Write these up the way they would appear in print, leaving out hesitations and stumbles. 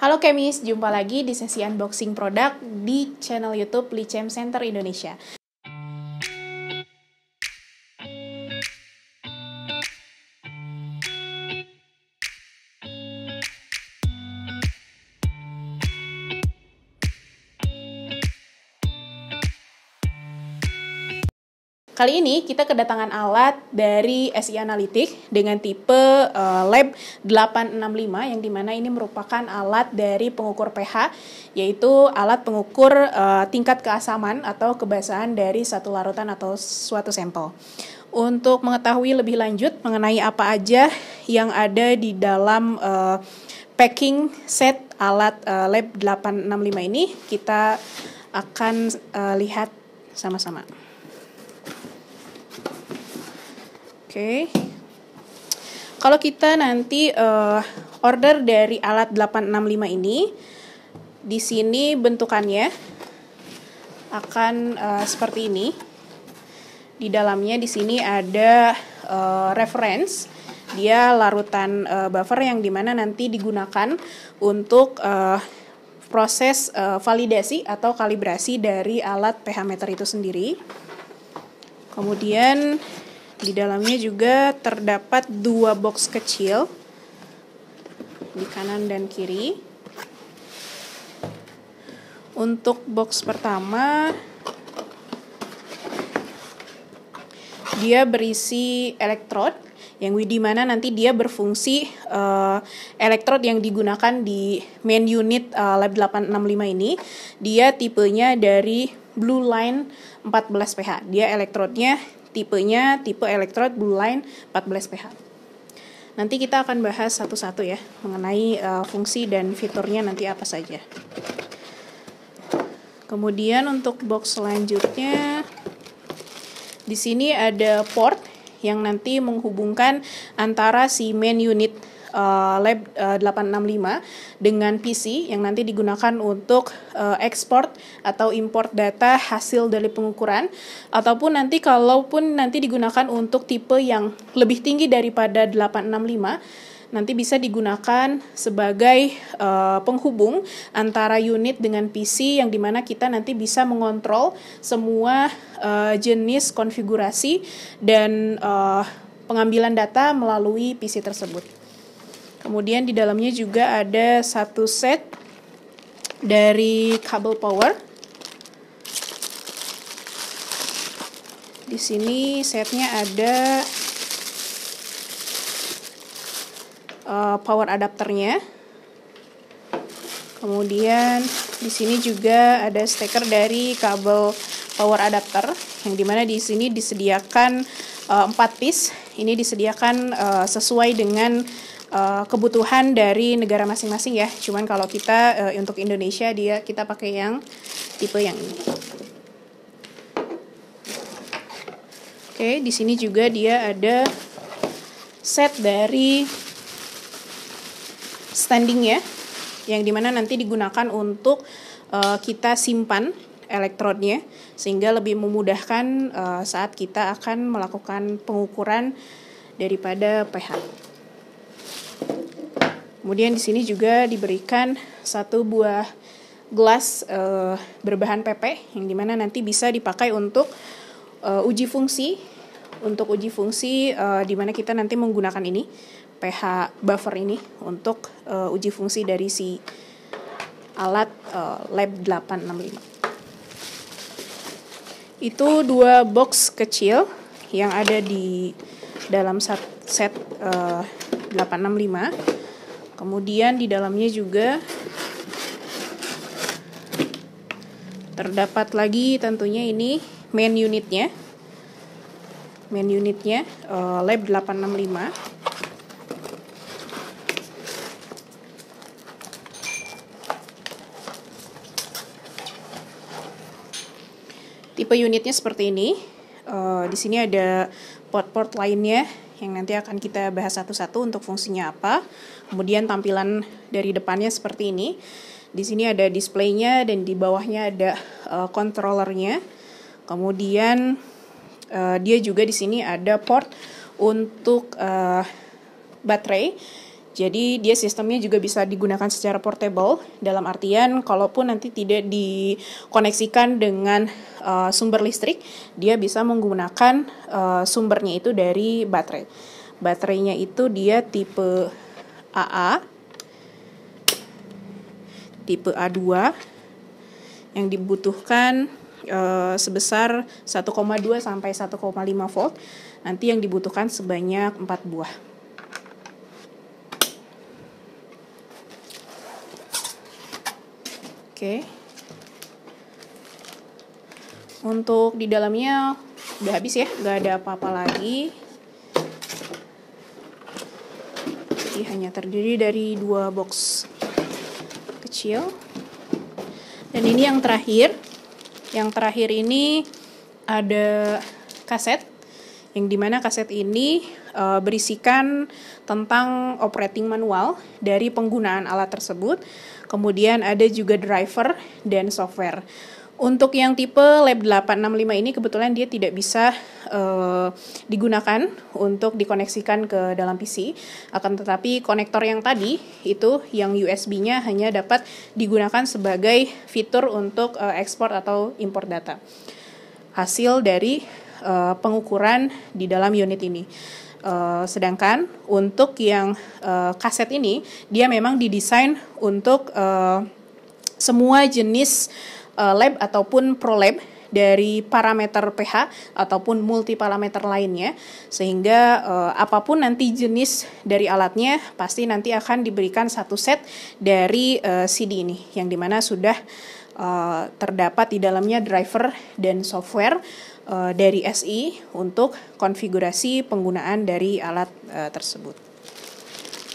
Halo Kemis, jumpa lagi di sesi unboxing produk di channel YouTube Licem Center Indonesia. Kali ini kita kedatangan alat dari SI Analytic dengan tipe Lab 865 yang dimana ini merupakan alat dari pengukur pH, yaitu alat pengukur tingkat keasaman atau kebasahan dari satu larutan atau suatu sampel. Untuk mengetahui lebih lanjut mengenai apa aja yang ada di dalam packing set alat Lab 865 ini, kita akan lihat sama-sama. Oke. Kalau kita nanti order dari alat 865 ini, di sini bentukannya akan seperti ini. Di dalamnya di sini ada reference, dia larutan buffer yang dimana nanti digunakan untuk proses validasi atau kalibrasi dari alat pH meter itu sendiri. Kemudian di dalamnya juga terdapat dua box kecil di kanan dan kiri. Untuk box pertama, dia berisi elektrod yang di mana nanti dia berfungsi elektrod yang digunakan di main unit Lab 865 ini. Dia tipenya dari Blue Line 14 pH. Dia elektrodnya tipenya tipe elektrod Blue Line 14 pH. Nanti kita akan bahas satu-satu ya mengenai fungsi dan fiturnya nanti apa saja. Kemudian untuk box selanjutnya, di sini ada port yang nanti menghubungkan antara si main unit Lab 865 dengan PC yang nanti digunakan untuk ekspor atau import data hasil dari pengukuran, ataupun nanti kalaupun nanti digunakan untuk tipe yang lebih tinggi daripada 865, nanti bisa digunakan sebagai penghubung antara unit dengan PC yang dimana kita nanti bisa mengontrol semua jenis konfigurasi dan pengambilan data melalui PC tersebut. Kemudian di dalamnya juga ada satu set dari kabel power. Di sini setnya ada power adapternya. Kemudian di sini juga ada steker dari kabel power adapter yang dimana di sini disediakan 4 piece. Ini disediakan sesuai dengan kebutuhan dari negara masing-masing ya. Cuman kalau kita untuk Indonesia kita pakai yang tipe yang ini. Oke, di sini juga dia ada set dari standing ya, yang dimana nanti digunakan untuk kita simpan elektrodnya sehingga lebih memudahkan saat kita akan melakukan pengukuran daripada pH. Kemudian di sini juga diberikan satu buah gelas berbahan PP yang dimana nanti bisa dipakai untuk uji fungsi. Untuk uji fungsi di mana kita nanti menggunakan ini pH buffer ini untuk uji fungsi dari si alat Lab 865. Itu dua box kecil yang ada di dalam set 865. Kemudian di dalamnya juga terdapat lagi tentunya ini main unitnya. Main unitnya Lab 865. Tipe unitnya seperti ini. Di sini ada port-port lainnya yang nanti akan kita bahas satu-satu untuk fungsinya apa. Kemudian tampilan dari depannya seperti ini. Di sini ada displaynya dan di bawahnya ada controllernya. Kemudian dia juga di sini ada port untuk baterai Jadi dia sistemnya juga bisa digunakan secara portable, dalam artian kalaupun nanti tidak dikoneksikan dengan sumber listrik, dia bisa menggunakan sumbernya itu dari baterai. Baterainya itu dia tipe AA, tipe A2, yang dibutuhkan sebesar 1,2 sampai 1,5 volt. Nanti yang dibutuhkan sebanyak 4 buah. Oke. Untuk di dalamnya udah habis ya, nggak ada apa-apa lagi. Jadi hanya terdiri dari 2 box kecil. Dan ini yang terakhir. Yang terakhir ini ada kaset, yang dimana kaset ini berisikan tentang operating manual dari penggunaan alat tersebut. Kemudian ada juga driver dan software. Untuk yang tipe Lab 865 ini kebetulan dia tidak bisa digunakan untuk dikoneksikan ke dalam PC. Akan tetapi konektor yang tadi itu yang USB-nya hanya dapat digunakan sebagai fitur untuk ekspor atau import data. Hasil dari pengukuran di dalam unit ini. Sedangkan untuk yang kaset ini dia memang didesain untuk semua jenis lab ataupun ProLab dari parameter pH ataupun multiparameter lainnya, sehingga apapun nanti jenis dari alatnya pasti nanti akan diberikan satu set dari CD ini, yang dimana sudah terdapat di dalamnya driver dan software dari SI untuk konfigurasi penggunaan dari alat tersebut.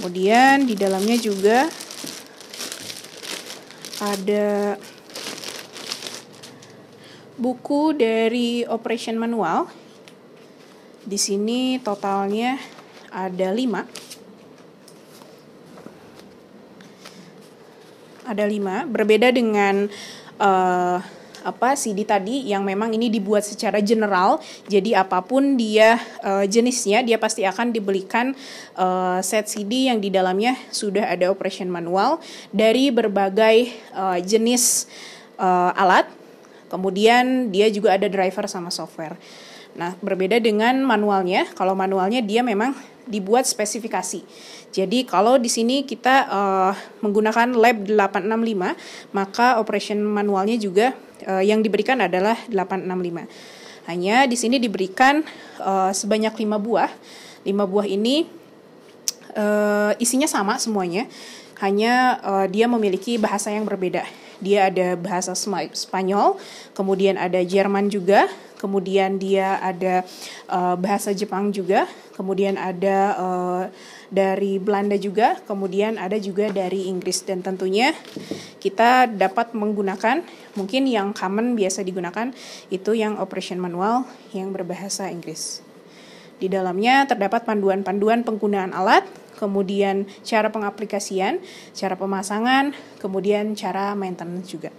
Kemudian di dalamnya juga ada buku dari operation manual. Di sini totalnya ada 5. Ada 5, berbeda dengan CD tadi yang memang ini dibuat secara general. Jadi apapun dia jenisnya, dia pasti akan dibelikan set CD yang di dalamnya sudah ada operation manual dari berbagai jenis alat. Kemudian dia juga ada driver sama software. Nah, berbeda dengan manualnya. Kalau manualnya dia memang dibuat spesifikasi. Jadi kalau di sini kita menggunakan Lab 865, maka operation manualnya juga yang diberikan adalah 865. Hanya di sini diberikan sebanyak 5 buah. 5 buah ini isinya sama semuanya. Hanya dia memiliki bahasa yang berbeda. Dia ada bahasa Spanyol, kemudian ada Jerman juga, kemudian dia ada bahasa Jepang juga, kemudian ada dari Belanda juga, kemudian ada juga dari Inggris. Dan tentunya kita dapat menggunakan, mungkin yang common biasa digunakan itu yang operation manual yang berbahasa Inggris. Di dalamnya terdapat panduan-panduan penggunaan alat, kemudian cara pengaplikasian, cara pemasangan, kemudian cara maintenance juga.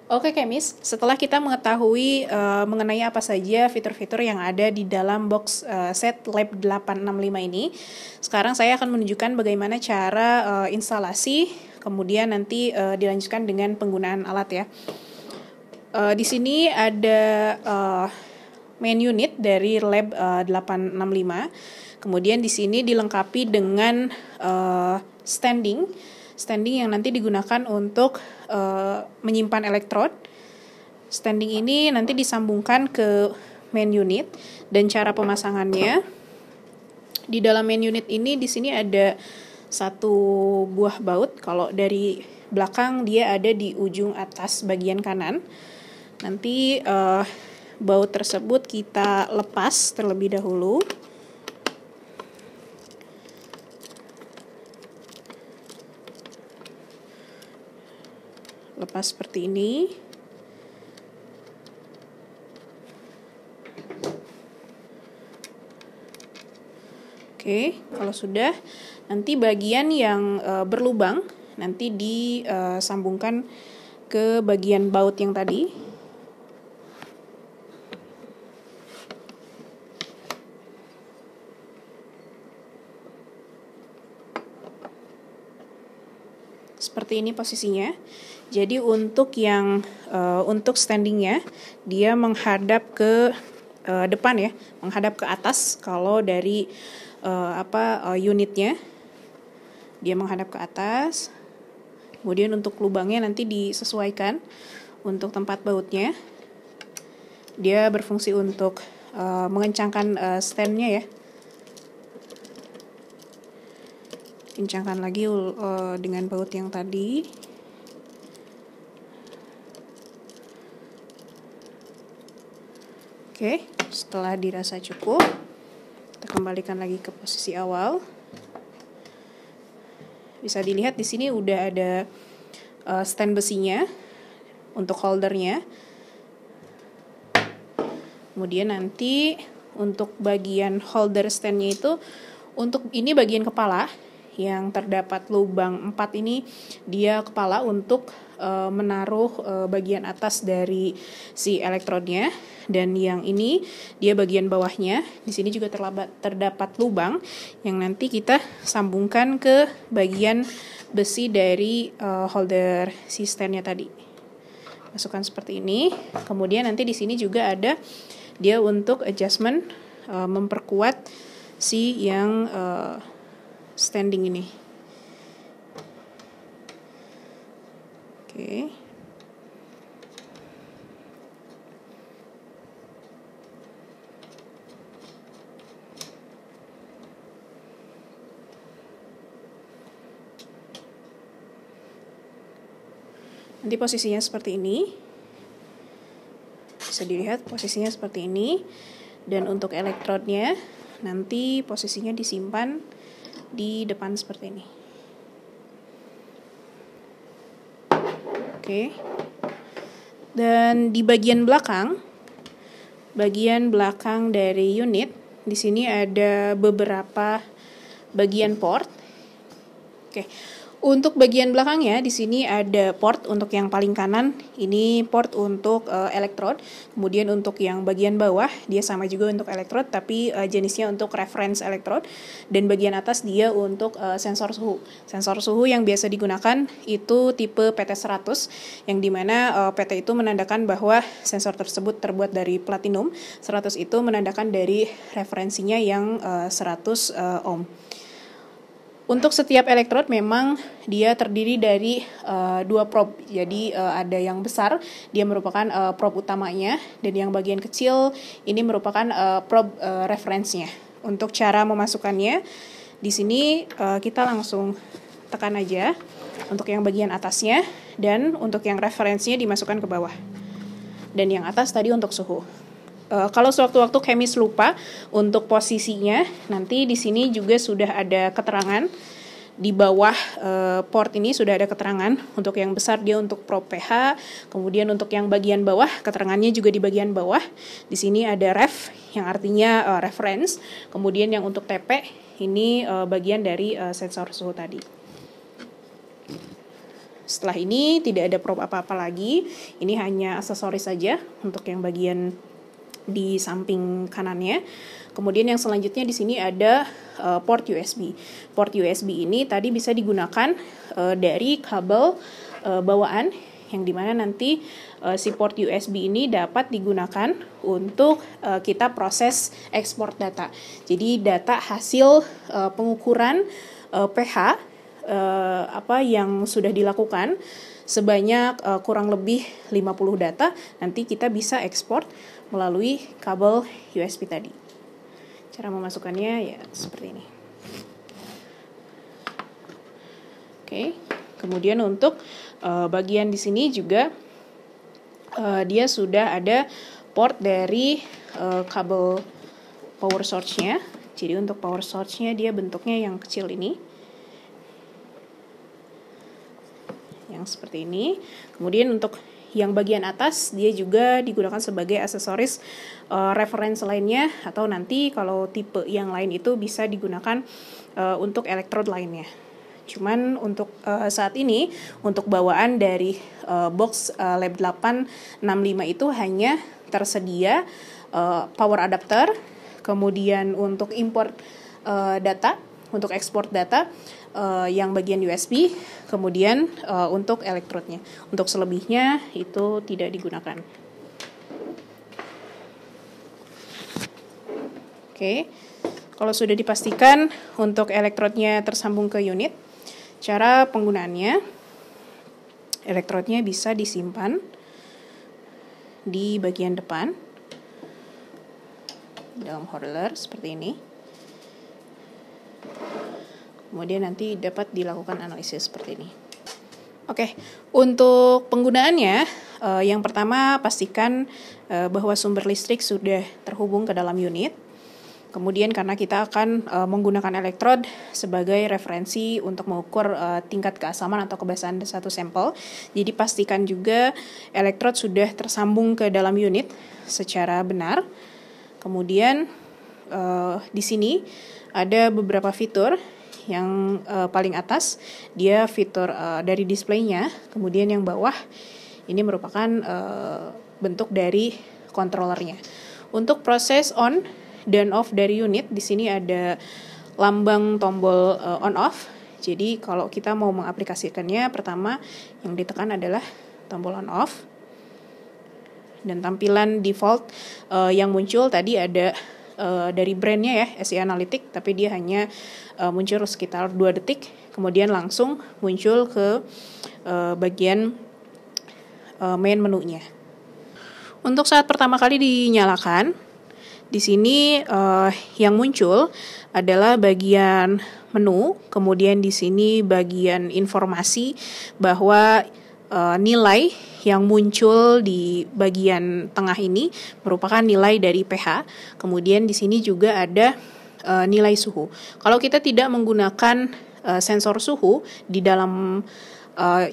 Oke Kemis, setelah kita mengetahui mengenai apa saja fitur-fitur yang ada di dalam box set Lab 865 ini, sekarang saya akan menunjukkan bagaimana cara instalasi, kemudian nanti dilanjutkan dengan penggunaan alat ya. Di sini ada main unit dari Lab 865. Kemudian di sini dilengkapi dengan standing yang nanti digunakan untuk menyimpan elektrod. Standing ini nanti disambungkan ke main unit, dan cara pemasangannya di dalam main unit ini di sini ada 1 buah baut. Kalau dari belakang dia ada di ujung atas bagian kanan. Nanti baut tersebut kita lepas terlebih dahulu. Lepas seperti ini. Oke, kalau sudah, nanti bagian yang berlubang nanti disambungkan ke bagian baut yang tadi. Seperti ini posisinya. Jadi untuk untuk standingnya dia menghadap ke depan ya, menghadap ke atas. Kalau dari unitnya dia menghadap ke atas. Kemudian untuk lubangnya nanti disesuaikan. Untuk tempat bautnya dia berfungsi untuk mengencangkan standnya ya. Kencangkan lagi dengan baut yang tadi. Oke, setelah dirasa cukup, kita kembalikan lagi ke posisi awal. Bisa dilihat di sini udah ada stand besinya untuk holdernya. Kemudian nanti untuk bagian holder standnya itu, untuk ini bagian kepala yang terdapat lubang 4 ini, dia kepala untuk menaruh bagian atas dari si elektrodnya, dan yang ini dia bagian bawahnya. Di sini juga terdapat lubang yang nanti kita sambungkan ke bagian besi dari holder si standnya tadi. Masukkan seperti ini. Kemudian nanti di sini juga ada dia untuk adjustment, memperkuat si yang standing ini. Oke. Nanti posisinya seperti ini. Bisa dilihat posisinya seperti ini. Dan untuk elektrodnya nanti posisinya disimpan di depan seperti ini. Oke. Dan di bagian belakang dari unit, di sini ada beberapa bagian port. Oke. Untuk bagian belakangnya di sini ada port untuk yang paling kanan, ini port untuk elektrod. Kemudian untuk yang bagian bawah dia sama juga untuk elektrod, tapi jenisnya untuk reference elektrod. Dan bagian atas dia untuk sensor suhu. Sensor suhu yang biasa digunakan itu tipe PT100, yang dimana PT itu menandakan bahwa sensor tersebut terbuat dari platinum. 100 itu menandakan dari referensinya yang 100 ohm. Untuk setiap elektrod memang dia terdiri dari 2 probe. Jadi ada yang besar, dia merupakan probe utamanya, dan yang bagian kecil ini merupakan probe referensinya. Untuk cara memasukkannya, di sini kita langsung tekan aja untuk yang bagian atasnya, dan untuk yang referensinya dimasukkan ke bawah. Dan yang atas tadi untuk suhu. Kalau sewaktu-waktu chemist lupa untuk posisinya, nanti di sini juga sudah ada keterangan di bawah port ini sudah ada keterangan. Untuk yang besar dia untuk probe pH, kemudian untuk yang bagian bawah keterangannya juga di bagian bawah. Di sini ada ref yang artinya reference, kemudian yang untuk TP ini bagian dari sensor suhu tadi. Setelah ini tidak ada probe apa-apa lagi, ini hanya aksesoris saja untuk yang bagian di samping kanannya. Kemudian yang selanjutnya di sini ada port USB. Port USB ini tadi bisa digunakan dari kabel bawaan, yang dimana nanti si port USB ini dapat digunakan untuk kita proses ekspor data. Jadi data hasil pengukuran pH yang sudah dilakukan sebanyak kurang lebih 50 data, nanti kita bisa ekspor melalui kabel USB tadi. Cara memasukkannya ya seperti ini. Oke, kemudian untuk bagian di sini juga dia sudah ada port dari kabel power source-nya. Jadi untuk power source-nya dia bentuknya yang kecil ini. Yang seperti ini. Kemudian untuk yang bagian atas dia juga digunakan sebagai aksesoris reference lainnya, atau nanti kalau tipe yang lain itu bisa digunakan untuk elektrod lainnya. Cuman untuk saat ini untuk bawaan dari box Lab 865 itu hanya tersedia power adapter, kemudian untuk import data untuk ekspor data yang bagian USB, kemudian untuk elektrodnya. Untuk selebihnya itu tidak digunakan. Oke, kalau sudah dipastikan untuk elektrodnya tersambung ke unit, cara penggunaannya, elektrodnya bisa disimpan di bagian depan dalam holder seperti ini. Kemudian nanti dapat dilakukan analisis seperti ini. Oke, untuk penggunaannya, yang pertama pastikan bahwa sumber listrik sudah terhubung ke dalam unit. Kemudian karena kita akan menggunakan elektrod sebagai referensi untuk mengukur tingkat keasaman atau kebasahan satu sampel, jadi pastikan juga elektrod sudah tersambung ke dalam unit secara benar. Kemudian di sini ada beberapa fitur. Yang paling atas dia fitur dari displaynya, kemudian yang bawah ini merupakan bentuk dari controllernya. Untuk proses on dan off dari unit, di sini ada lambang tombol on off. Jadi kalau kita mau mengaplikasikannya, pertama yang ditekan adalah tombol on off. Dan tampilan default yang muncul tadi ada dari brandnya ya, SE Analytics, tapi dia hanya muncul sekitar 2 detik, kemudian langsung muncul ke bagian main menunya. Untuk saat pertama kali dinyalakan, di sini yang muncul adalah bagian menu, kemudian di sini bagian informasi bahwa nilai yang muncul di bagian tengah ini merupakan nilai dari pH. Kemudian di sini juga ada nilai suhu. Kalau kita tidak menggunakan sensor suhu di dalam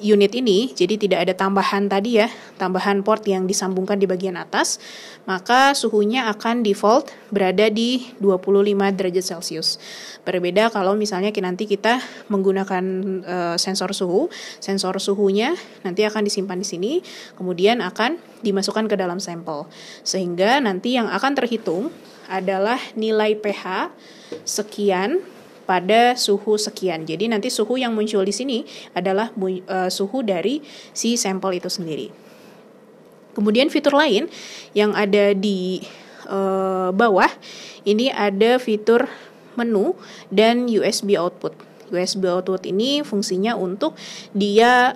unit ini, jadi tidak ada tambahan tadi ya, tambahan port yang disambungkan di bagian atas, maka suhunya akan default berada di 25 derajat Celcius. Berbeda kalau misalnya nanti kita menggunakan sensor suhunya nanti akan disimpan di sini, kemudian akan dimasukkan ke dalam sampel. Sehingga nanti yang akan terhitung adalah nilai pH sekian pada suhu sekian. Jadi nanti suhu yang muncul di sini adalah suhu dari si sampel itu sendiri. Kemudian fitur lain yang ada di bawah ini ada fitur menu dan USB output. USB output ini fungsinya untuk dia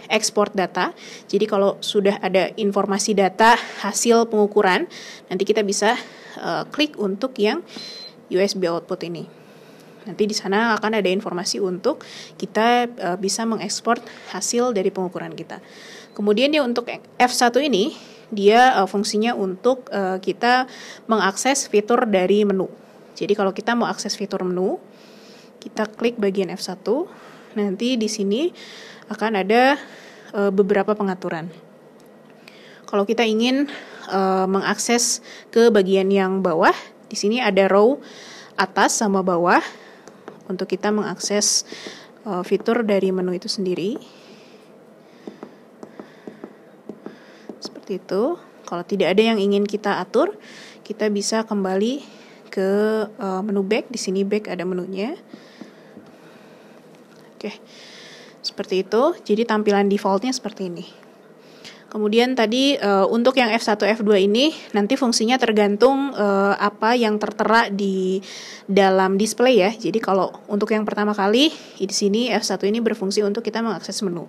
ekspor data. Jadi kalau sudah ada informasi data hasil pengukuran, nanti kita bisa klik untuk yang USB output ini. Nanti di sana akan ada informasi untuk kita bisa mengekspor hasil dari pengukuran kita. Kemudian ya untuk F1 ini, dia fungsinya untuk kita mengakses fitur dari menu. Jadi kalau kita mau akses fitur menu, kita klik bagian F1, nanti di sini akan ada beberapa pengaturan. Kalau kita ingin mengakses ke bagian yang bawah, di sini ada row atas sama bawah. Untuk kita mengakses fitur dari menu itu sendiri. Seperti itu. Kalau tidak ada yang ingin kita atur, kita bisa kembali ke menu back. Di sini back ada menunya. Oke. Seperti itu. Jadi tampilan defaultnya seperti ini. Kemudian tadi untuk yang F1, F2 ini nanti fungsinya tergantung apa yang tertera di dalam display ya. Jadi kalau untuk yang pertama kali di sini F1 ini berfungsi untuk kita mengakses menu.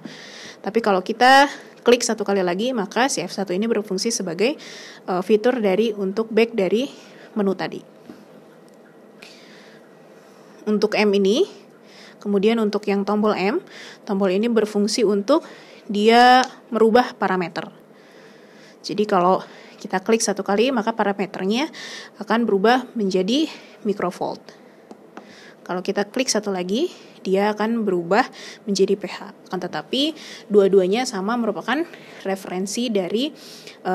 Tapi kalau kita klik satu kali lagi, maka si F1 ini berfungsi sebagai fitur dari untuk back dari menu tadi. Untuk M ini, kemudian untuk yang tombol M, tombol ini berfungsi untuk dia merubah parameter. Jadi kalau kita klik satu kali, maka parameternya akan berubah menjadi microvolt. Kalau kita klik satu lagi, dia akan berubah menjadi pH. Akan tetapi dua-duanya sama merupakan referensi dari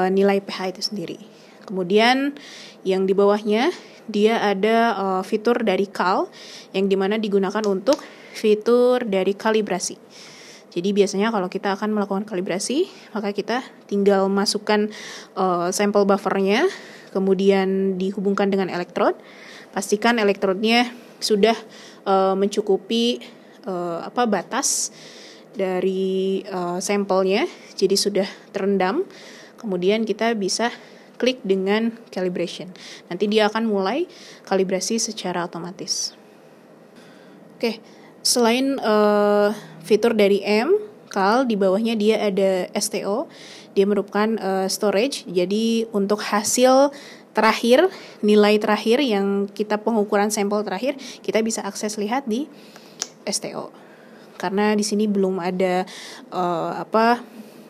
nilai pH itu sendiri. Kemudian yang di bawahnya dia ada fitur dari cal yang dimana digunakan untuk fitur dari kalibrasi. Jadi biasanya kalau kita akan melakukan kalibrasi, maka kita tinggal masukkan sampel buffernya, kemudian dihubungkan dengan elektrod. Pastikan elektrodnya sudah mencukupi batas dari sampelnya, jadi sudah terendam. Kemudian kita bisa klik dengan calibration. Nanti dia akan mulai kalibrasi secara otomatis. Oke, selain fitur dari CAL, di bawahnya dia ada STO. Dia merupakan storage. Jadi untuk hasil terakhir, nilai terakhir yang kita pengukuran sampel terakhir, kita bisa akses lihat di STO. Karena di sini belum ada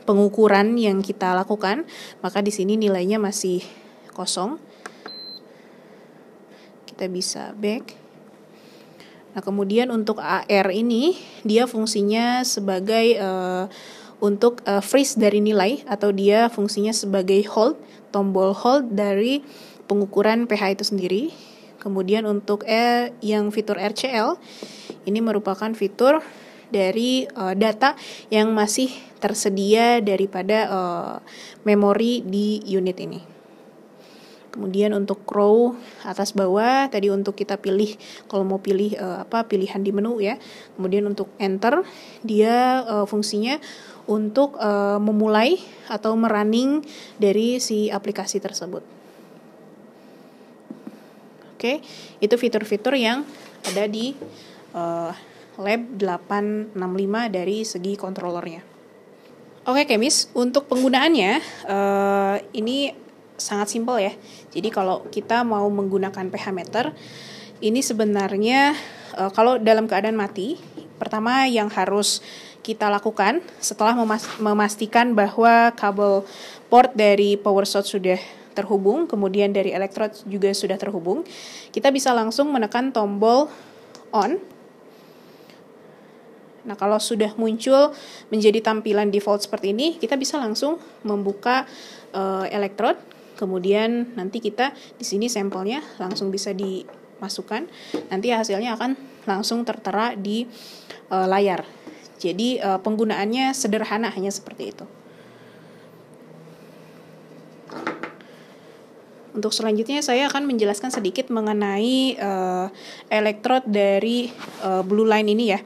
pengukuran yang kita lakukan, maka di sini nilainya masih kosong. Kita bisa back. Nah, kemudian untuk AR ini dia fungsinya sebagai untuk freeze dari nilai, atau dia fungsinya sebagai hold, tombol hold dari pengukuran pH itu sendiri. Kemudian untuk yang fitur RCL, ini merupakan fitur dari data yang masih tersedia daripada memori di unit ini. Kemudian untuk row atas bawah tadi untuk kita pilih kalau mau pilih pilihan di menu ya. Kemudian untuk enter dia fungsinya untuk memulai atau merunning dari si aplikasi tersebut. Oke, itu fitur-fitur yang ada di Lab 865 dari segi controllernya. Oke, Kemis, untuk penggunaannya ini sangat simpel ya. Jadi kalau kita mau menggunakan pH meter, ini sebenarnya kalau dalam keadaan mati, pertama yang harus kita lakukan setelah memastikan bahwa kabel port dari power source sudah terhubung, kemudian dari elektrod juga sudah terhubung, kita bisa langsung menekan tombol on. Nah, kalau sudah muncul menjadi tampilan default seperti ini, kita bisa langsung membuka elektrod. Kemudian nanti kita di sini sampelnya langsung bisa dimasukkan. Nanti hasilnya akan langsung tertera di layar. Jadi penggunaannya sederhana, hanya seperti itu. Untuk selanjutnya saya akan menjelaskan sedikit mengenai elektrod dari blue line ini ya.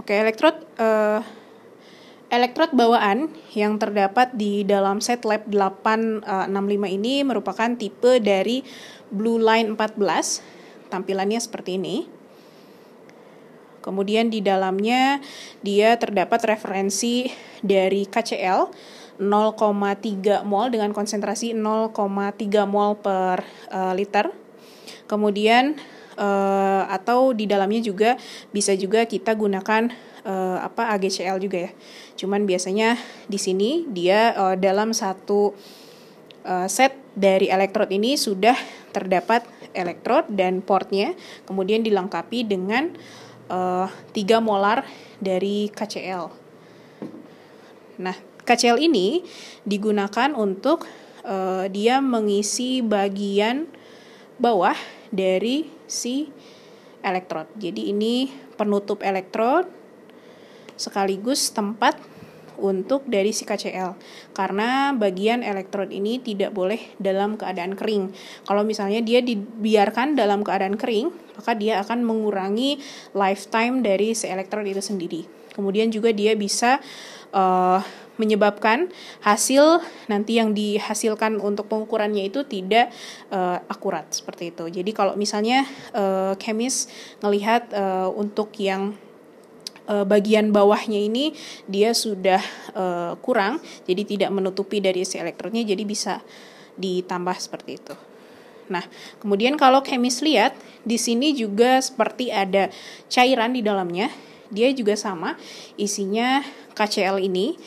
Oke, elektrod bawaan yang terdapat di dalam set Lab 865 ini merupakan tipe dari Blue Line 14. Tampilannya seperti ini. Kemudian di dalamnya dia terdapat referensi dari KCl 0,3 mol dengan konsentrasi 0,3 mol per liter. Kemudian atau di dalamnya juga bisa juga kita gunakan AgCl juga ya. Cuman biasanya di sini dia dalam satu set dari elektrod ini sudah terdapat elektrod dan portnya, kemudian dilengkapi dengan 3 molar dari KCl. Nah, KCl ini digunakan untuk dia mengisi bagian bawah dari si elektrod. Jadi ini penutup elektrod sekaligus tempat untuk dari si KCl. Karena bagian elektrod ini tidak boleh dalam keadaan kering. Kalau misalnya dia dibiarkan dalam keadaan kering, maka dia akan mengurangi lifetime dari si elektrod itu sendiri. Kemudian juga dia bisa menyebabkan hasil nanti yang dihasilkan untuk pengukurannya itu tidak akurat seperti itu. Jadi kalau misalnya kemis ngelihat untuk yang bagian bawahnya ini dia sudah kurang, jadi tidak menutupi dari si elektrodnya, jadi bisa ditambah seperti itu. Nah, kemudian kalau kemis lihat di sini juga seperti ada cairan di dalamnya, dia juga sama isinya KCl ini.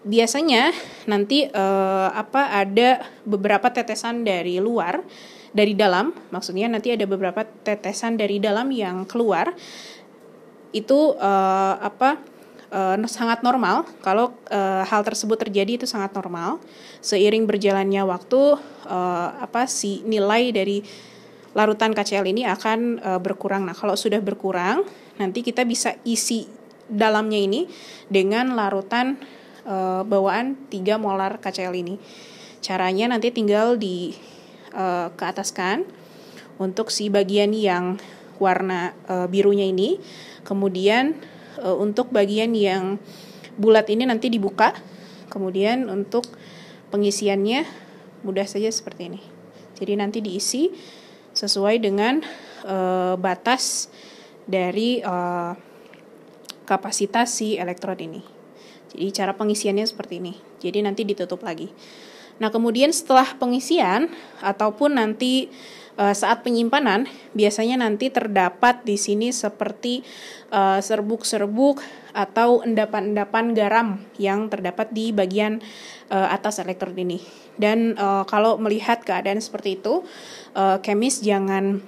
Biasanya nanti ada beberapa tetesan dari luar, dari dalam, maksudnya nanti ada beberapa tetesan dari dalam yang keluar. Itu sangat normal. Kalau hal tersebut terjadi itu sangat normal. Seiring berjalannya waktu, si nilai dari larutan KCl ini akan berkurang. Nah, kalau sudah berkurang, nanti kita bisa isi dalamnya ini dengan larutan bawaan 3 molar KCl ini. Caranya nanti tinggal di keataskan untuk si bagian yang warna birunya ini. Kemudian untuk bagian yang bulat ini nanti dibuka. Kemudian untuk pengisiannya mudah saja seperti ini. Jadi nanti diisi sesuai dengan batas dari kapasitas si elektrod ini. Jadi cara pengisiannya seperti ini. Jadi nanti ditutup lagi. Nah, kemudian setelah pengisian ataupun nanti saat penyimpanan, biasanya nanti terdapat di sini seperti serbuk-serbuk atau endapan-endapan garam yang terdapat di bagian atas elektrod ini. Dan kalau melihat keadaan seperti itu, kemis jangan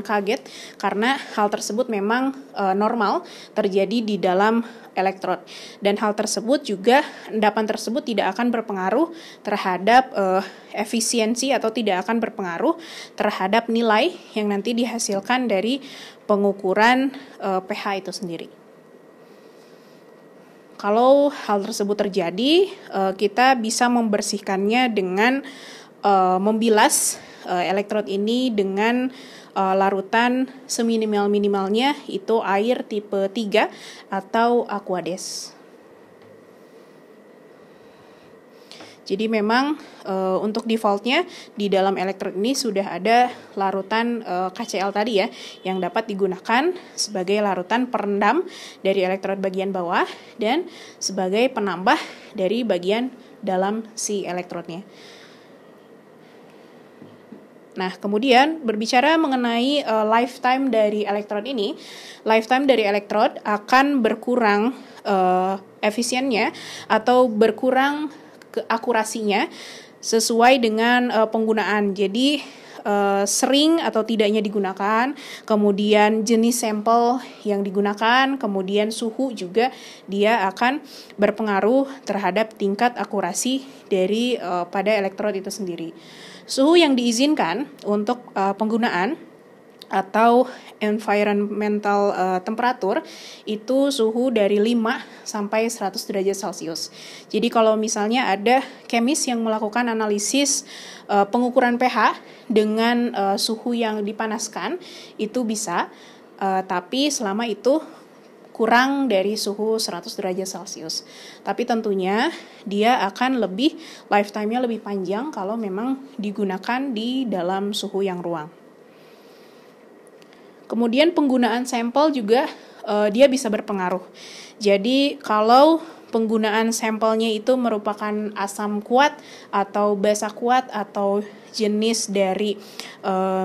kaget karena hal tersebut memang normal terjadi di dalam elektrod, dan hal tersebut juga endapan tersebut tidak akan berpengaruh terhadap efisiensi atau tidak akan berpengaruh terhadap nilai yang nanti dihasilkan dari pengukuran pH itu sendiri. Kalau hal tersebut terjadi, kita bisa membersihkannya dengan membilas elektrod ini dengan larutan seminimal-minimalnya, itu air tipe 3 atau Aquades. Jadi memang untuk defaultnya di dalam elektrod ini sudah ada larutan KCl tadi ya, yang dapat digunakan sebagai larutan perendam dari elektrod bagian bawah dan sebagai penambah dari bagian dalam si elektrodnya. Nah, kemudian berbicara mengenai lifetime dari elektrod ini, lifetime dari elektrod akan berkurang efisiennya atau berkurang akurasinya sesuai dengan penggunaan. Jadi sering atau tidaknya digunakan, kemudian jenis sampel yang digunakan, kemudian suhu juga dia akan berpengaruh terhadap tingkat akurasi dari pada elektrod itu sendiri. Suhu yang diizinkan untuk penggunaan atau environmental temperature itu suhu dari 5 sampai 100 derajat Celcius. Jadi kalau misalnya ada kemis yang melakukan analisis pengukuran pH dengan suhu yang dipanaskan, itu bisa, tapi selama itu kurang dari suhu 100 derajat Celcius. Tapi tentunya dia akan lifetime-nya lebih panjang kalau memang digunakan di dalam suhu yang ruang. Kemudian penggunaan sampel juga dia bisa berpengaruh. Jadi kalau penggunaan sampelnya itu merupakan asam kuat atau basa kuat atau jenis dari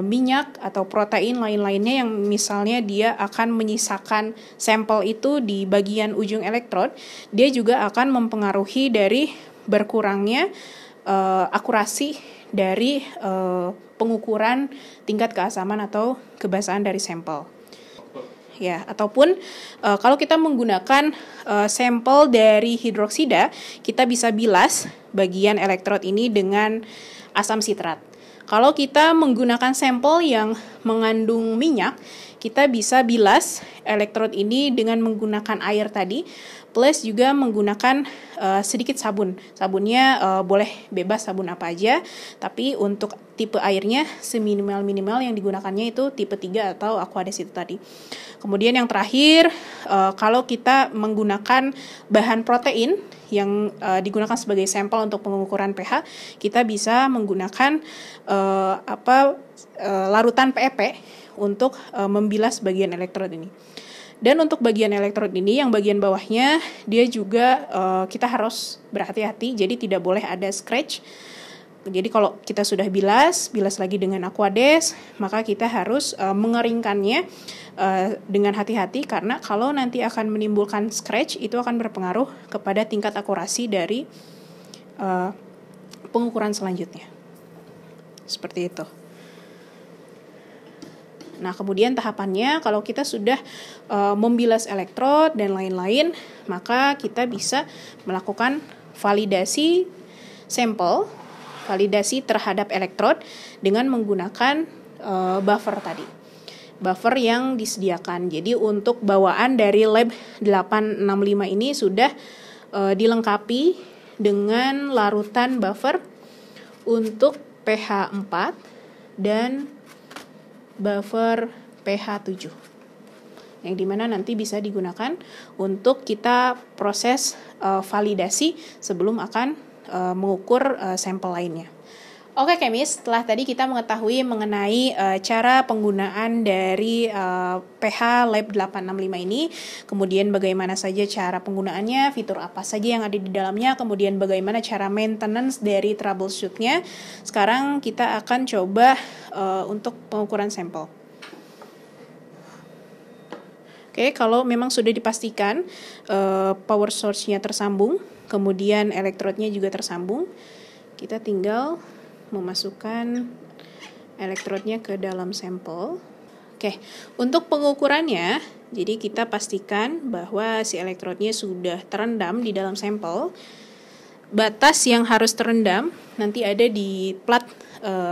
minyak atau protein lain-lainnya yang misalnya dia akan menyisakan sampel itu di bagian ujung elektrod, dia juga akan mempengaruhi dari berkurangnya akurasi dari pengukuran tingkat keasaman atau kebasahan dari sampel. Ya, ataupun kalau kita menggunakan sampel dari hidroksida, kita bisa bilas bagian elektrod ini dengan asam sitrat. Kalau kita menggunakan sampel yang mengandung minyak, kita bisa bilas elektrod ini dengan menggunakan air tadi, plus juga menggunakan sedikit sabun. Sabunnya boleh bebas sabun apa aja, tapi untuk tipe airnya seminimal-minimal yang digunakannya itu tipe 3 atau Aquades itu tadi. Kemudian yang terakhir, kalau kita menggunakan bahan protein yang digunakan sebagai sampel untuk pengukuran pH, kita bisa menggunakan larutan PEP untuk membilas bagian elektrod ini. Dan untuk bagian elektrod ini, yang bagian bawahnya, dia juga kita harus berhati-hati, jadi tidak boleh ada scratch. Jadi kalau kita sudah bilas lagi dengan Aquades, maka kita harus mengeringkannya dengan hati-hati, karena kalau nanti akan menimbulkan scratch, itu akan berpengaruh kepada tingkat akurasi dari pengukuran selanjutnya. Seperti itu. Nah, kemudian tahapannya kalau kita sudah membilas elektrod dan lain-lain, maka kita bisa melakukan validasi sampel, validasi terhadap elektrod dengan menggunakan buffer tadi. Buffer yang disediakan. Jadi untuk bawaan dari lab 865 ini sudah dilengkapi dengan larutan buffer untuk pH 4 dan buffer pH 7. Yang dimana nanti bisa digunakan untuk kita proses validasi sebelum akan mengukur sampel lainnya. Oke Kemis, setelah tadi kita mengetahui mengenai cara penggunaan dari pH Lab 865 ini, kemudian bagaimana saja cara penggunaannya, fitur apa saja yang ada di dalamnya, kemudian bagaimana cara maintenance dari troubleshoot-nya. Sekarang kita akan coba untuk pengukuran sampel. Oke, kalau memang sudah dipastikan power source-nya tersambung, kemudian elektrodnya juga tersambung, kita tinggal memasukkan elektrodnya ke dalam sampel. Oke, untuk pengukurannya, jadi kita pastikan bahwa si elektrodnya sudah terendam di dalam sampel. Batas yang harus terendam nanti ada di plat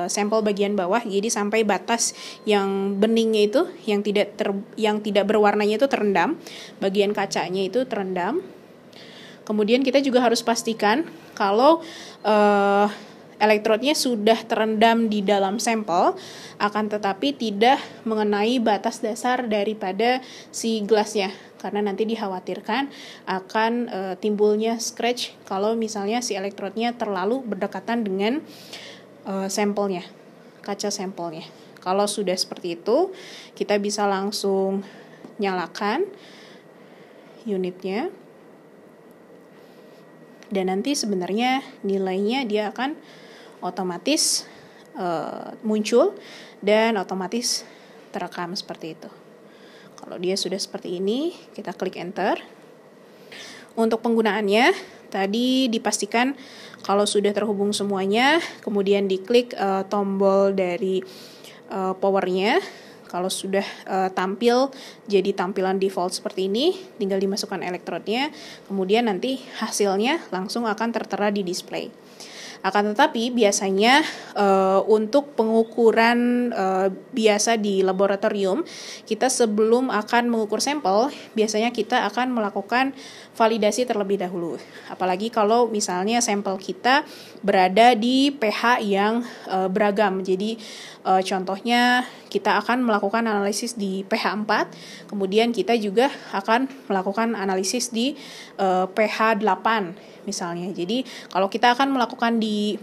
sampel bagian bawah, jadi sampai batas yang beningnya itu yang tidak berwarnanya itu terendam, bagian kacanya itu terendam. Kemudian kita juga harus pastikan kalau elektrodnya sudah terendam di dalam sampel, akan tetapi tidak mengenai batas dasar daripada si gelasnya, karena nanti dikhawatirkan akan timbulnya scratch kalau misalnya si elektrodnya terlalu berdekatan dengan sampelnya, kaca sampelnya. Kalau sudah seperti itu, kita bisa langsung nyalakan unitnya, dan nanti sebenarnya nilainya dia akan otomatis muncul dan otomatis terekam seperti itu. Kalau dia sudah seperti ini, kita klik enter. Untuk penggunaannya, tadi dipastikan kalau sudah terhubung semuanya, kemudian diklik tombol dari powernya. Kalau sudah tampil jadi tampilan default seperti ini, tinggal dimasukkan elektrodnya, kemudian nanti hasilnya langsung akan tertera di display. Akan tetapi biasanya untuk pengukuran biasa di laboratorium, kita sebelum akan mengukur sampel, biasanya kita akan melakukan validasi terlebih dahulu. Apalagi kalau misalnya sampel kita berada di pH yang beragam. Jadi contohnya kita akan melakukan analisis di pH 4, kemudian kita juga akan melakukan analisis di pH 8 misalnya. Jadi kalau kita akan melakukan di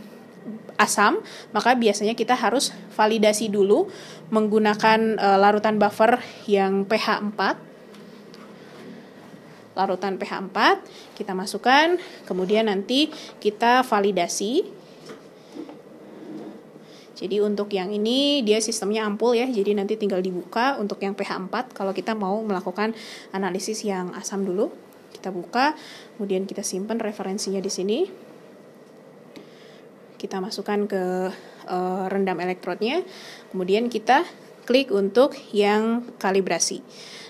asam, maka biasanya kita harus validasi dulu menggunakan larutan buffer yang pH 4. Larutan pH 4 kita masukkan, kemudian nanti kita validasi. Jadi untuk yang ini dia sistemnya ampul ya, jadi nanti tinggal dibuka untuk yang pH 4 kalau kita mau melakukan analisis yang asam dulu. Kita buka, kemudian kita simpan referensinya di sini. Kita masukkan ke rendam elektrodnya, kemudian kita klik untuk yang kalibrasi.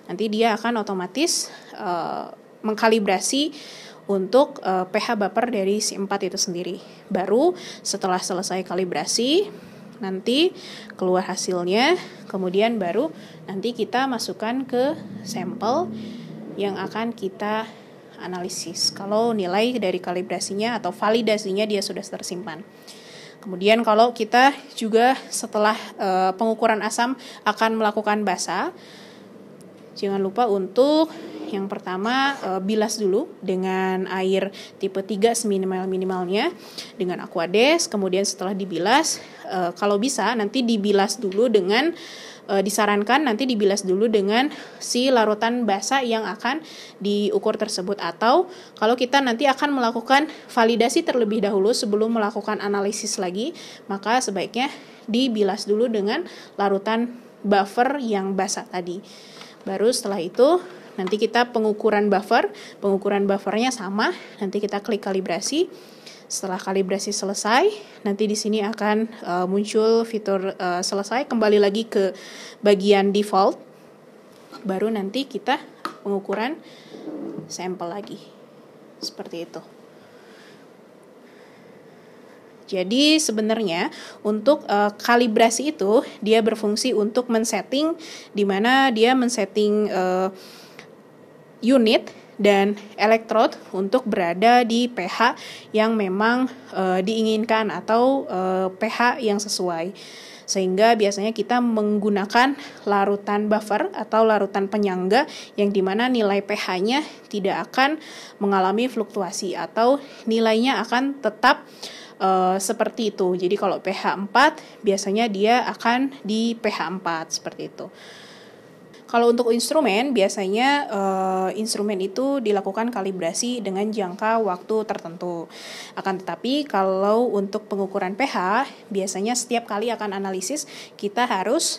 Nanti dia akan otomatis mengkalibrasi untuk pH buffer dari si 4 itu sendiri. Baru setelah selesai kalibrasi, nanti keluar hasilnya, kemudian baru nanti kita masukkan ke sampel yang akan kita analisis. Kalau nilai dari kalibrasinya atau validasinya dia sudah tersimpan. Kemudian kalau kita juga setelah pengukuran asam akan melakukan basa, jangan lupa untuk yang pertama bilas dulu dengan air tipe 3 seminimal-minimalnya dengan Aquades. Kemudian setelah dibilas, kalau bisa nanti dibilas dulu dengan disarankan nanti dibilas dulu dengan si larutan basa yang akan diukur tersebut, atau kalau kita nanti akan melakukan validasi terlebih dahulu sebelum melakukan analisis lagi, maka sebaiknya dibilas dulu dengan larutan buffer yang basa tadi. Baru setelah itu nanti kita pengukuran buffernya sama, nanti kita klik kalibrasi. Setelah kalibrasi selesai, nanti di sini akan muncul fitur selesai, kembali lagi ke bagian default. Baru nanti kita pengukuran sampel lagi. Seperti itu. Jadi sebenarnya untuk kalibrasi itu dia berfungsi untuk men-setting, di mana dia men-setting unit dan elektrod untuk berada di pH yang memang diinginkan atau pH yang sesuai. Sehingga biasanya kita menggunakan larutan buffer atau larutan penyangga yang dimana nilai pH-nya tidak akan mengalami fluktuasi atau nilainya akan tetap seperti itu. Jadi kalau pH 4 biasanya dia akan di pH 4 seperti itu. Kalau untuk instrumen, biasanya instrumen itu dilakukan kalibrasi dengan jangka waktu tertentu. Akan tetapi kalau untuk pengukuran pH, biasanya setiap kali akan analisis, kita harus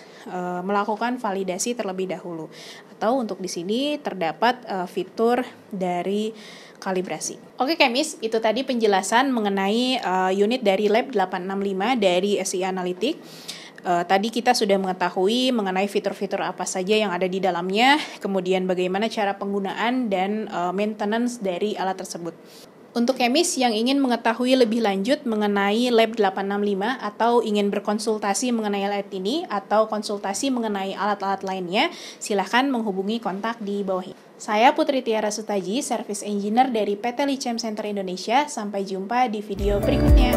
melakukan validasi terlebih dahulu. Atau untuk di sini terdapat fitur dari kalibrasi. Oke Kemis, itu tadi penjelasan mengenai unit dari Lab 865 dari SI Analytic. Tadi kita sudah mengetahui mengenai fitur-fitur apa saja yang ada di dalamnya, kemudian bagaimana cara penggunaan dan maintenance dari alat tersebut. Untuk Kemis yang ingin mengetahui lebih lanjut mengenai Lab 865 atau ingin berkonsultasi mengenai alat ini atau konsultasi mengenai alat-alat lainnya, silahkan menghubungi kontak di bawah ini. Saya Putri Tiara Sutaji, Service Engineer dari PT Lichem Center Indonesia. Sampai jumpa di video berikutnya.